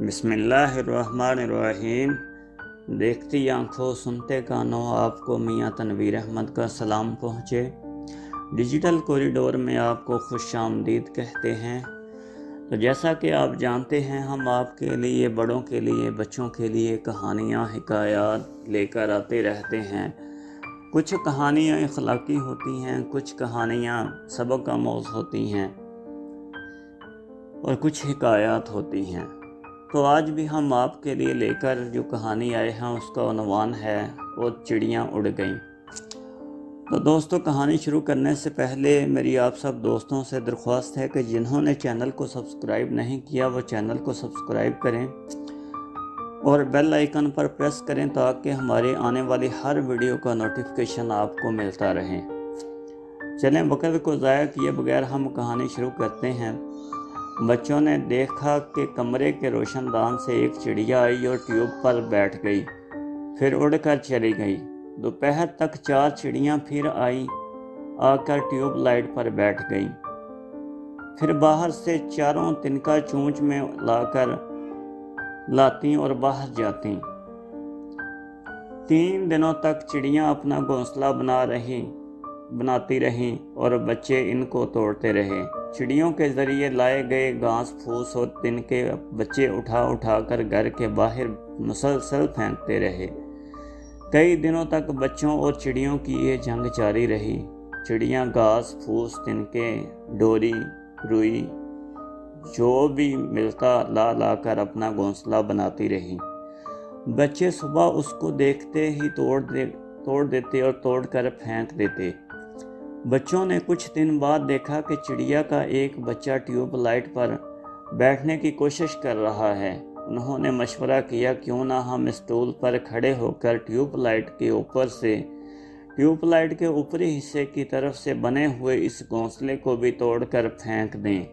बिस्मिल्लाहिर्रहमानिर्रहीम। देखती आंखों सुनते कानों आपको मियाँ तनवीर अहमद का सलाम पहुँचे। डिजिटल कॉरिडोर में आपको खुशामदीद कहते हैं। तो जैसा कि आप जानते हैं, हम आपके लिए, बड़ों के लिए, बच्चों के लिए कहानियाँ, हिकायात लेकर आते रहते हैं। कुछ कहानियाँ इखलाकी होती हैं, कुछ कहानियाँ सबक आमोज़ होती हैं और कुछ हिकायात होती हैं। तो आज भी हम आपके लिए लेकर जो कहानी आए हैं उसका उन्वान है वो चिड़ियाँ उड़ गईं। तो दोस्तों, कहानी शुरू करने से पहले मेरी आप सब दोस्तों से दरख्वास्त है कि जिन्होंने चैनल को सब्सक्राइब नहीं किया वो चैनल को सब्सक्राइब करें और बेल आइकन पर प्रेस करें ताकि हमारे आने वाली हर वीडियो का नोटिफिकेशन आपको मिलता रहे। चलें, वक्त को ज़ाया किए बगैर हम कहानी शुरू करते हैं। बच्चों ने देखा कि कमरे के रोशनदान से एक चिड़िया आई और ट्यूब पर बैठ गई, फिर उड़कर चली गई। दोपहर तक 4 चिड़ियाँ फिर आकर ट्यूब लाइट पर बैठ गईं। फिर बाहर से चारों तिनका चोंच में लाती और बाहर जाती। 3 दिनों तक चिड़ियाँ अपना घोंसला बनाती रहीं और बच्चे इनको तोड़ते रहे। चिड़ियों के ज़रिए लाए गए घास फूस और तिनके बच्चे उठा कर घर के बाहर मुसलसल फेंकते रहे। कई दिनों तक बच्चों और चिड़ियों की ये जंग जारी रही। चिड़ियाँ घास फूस, तिनके, डोरी, रुई जो भी मिलता ला कर अपना घोंसला बनाती रही। बच्चे सुबह उसको देखते ही तोड़ देते और तोड़कर फेंक देते। बच्चों ने कुछ दिन बाद देखा कि चिड़िया का एक बच्चा ट्यूब लाइट पर बैठने की कोशिश कर रहा है। उन्होंने मशवरा किया, क्यों ना हम स्टूल पर खड़े होकर ट्यूब लाइट के ऊपरी हिस्से की तरफ से बने हुए इस घोंसले को भी तोड़कर फेंक दें।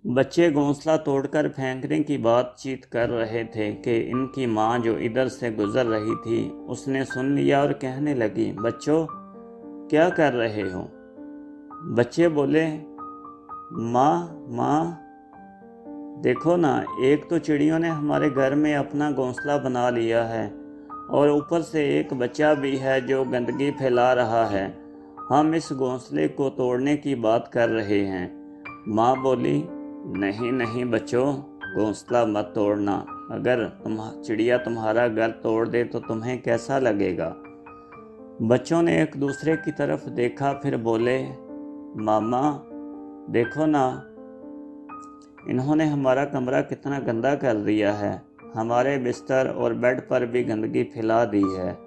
बच्चे घोंसला तोड़कर फेंकने की बातचीत कर रहे थे कि इनकी माँ जो इधर से गुजर रही थी उसने सुन लिया और कहने लगी, बच्चों क्या कर रहे हो? बच्चे बोले, माँ देखो ना, एक तो चिड़ियों ने हमारे घर में अपना घोंसला बना लिया है और ऊपर से एक बच्चा भी है जो गंदगी फैला रहा है। हम इस घोंसले को तोड़ने की बात कर रहे हैं। माँ बोली, नहीं बच्चों, घोंसला मत तोड़ना। अगर चिड़िया तुम्हारा घर तोड़ दे तो तुम्हें कैसा लगेगा? बच्चों ने एक दूसरे की तरफ देखा, फिर बोले, मामा देखो ना, इन्होंने हमारा कमरा कितना गंदा कर दिया है। हमारे बिस्तर और बेड पर भी गंदगी फैला दी है।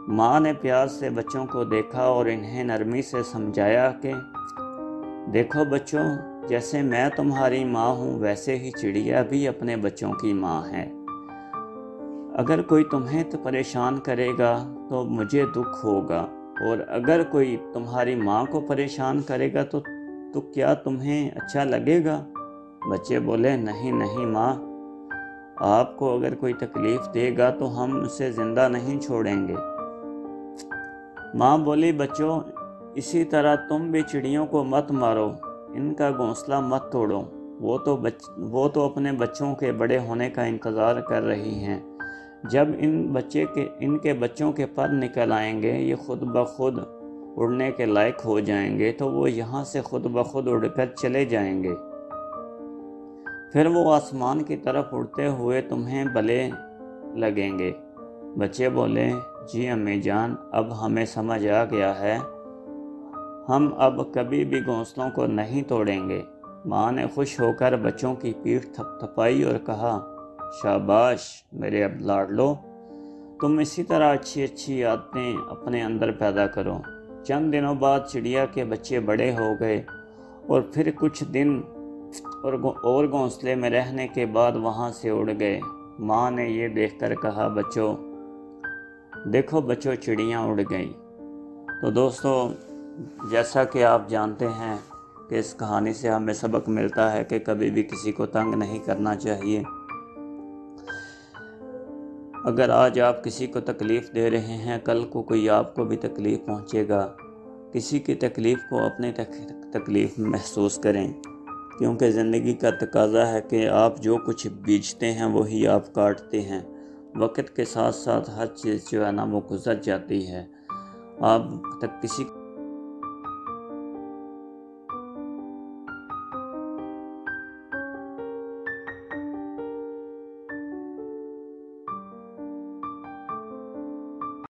माँ ने प्यार से बच्चों को देखा और इन्हें नरमी से समझाया कि देखो बच्चों, जैसे मैं तुम्हारी माँ हूँ वैसे ही चिड़िया भी अपने बच्चों की माँ है। अगर कोई तुम्हें तो परेशान करेगा तो मुझे दुख होगा, और अगर कोई तुम्हारी माँ को परेशान करेगा तो क्या तुम्हें अच्छा लगेगा? बच्चे बोले, नहीं माँ, आपको अगर कोई तकलीफ देगा तो हम उसे जिंदा नहीं छोड़ेंगे। माँ बोली, बच्चों इसी तरह तुम भी चिड़ियों को मत मारो, इनका घोंसला मत तोड़ो। वो तो अपने बच्चों के बड़े होने का इंतज़ार कर रही हैं। जब इनके बच्चों के पर निकल आएंगे, ये खुद ब खुद उड़ने के लायक हो जाएंगे तो वो यहाँ से खुद ब खुद उड़कर चले जाएंगे। फिर वो आसमान की तरफ उड़ते हुए तुम्हें भले लगेंगे। बच्चे बोले, जी अम्मी जान, अब हमें समझ आ गया है, हम अब कभी भी घोंसलों को नहीं तोड़ेंगे। माँ ने खुश होकर बच्चों की पीठ थपथपाई और कहा, शाबाश मेरे अब लाडलो, तुम इसी तरह अच्छी आदतें अपने अंदर पैदा करो। चंद दिनों बाद चिड़िया के बच्चे बड़े हो गए और फिर कुछ दिन और घोंसले में रहने के बाद वहाँ से उड़ गए। माँ ने ये देखकर कहा, बच्चों देखो बच्चों, चिड़ियाँ उड़ गईं। तो दोस्तों, जैसा कि आप जानते हैं कि इस कहानी से हमें सबक मिलता है कि कभी भी किसी को तंग नहीं करना चाहिए। अगर आज आप किसी को तकलीफ़ दे रहे हैं, कल को कोई आपको भी तकलीफ़ पहुंचेगा। किसी की तकलीफ़ को अपनी तकलीफ़ महसूस करें। کیونکہ زندگی کا تقاضا ہے کہ آپ جو کچھ بیجتے ہیں وہی آپ کاٹتے ہیں۔ وقت کے ساتھ ساتھ ہر چیز جو ہے نا وہ گزر جاتی ہے، آپ تک کسی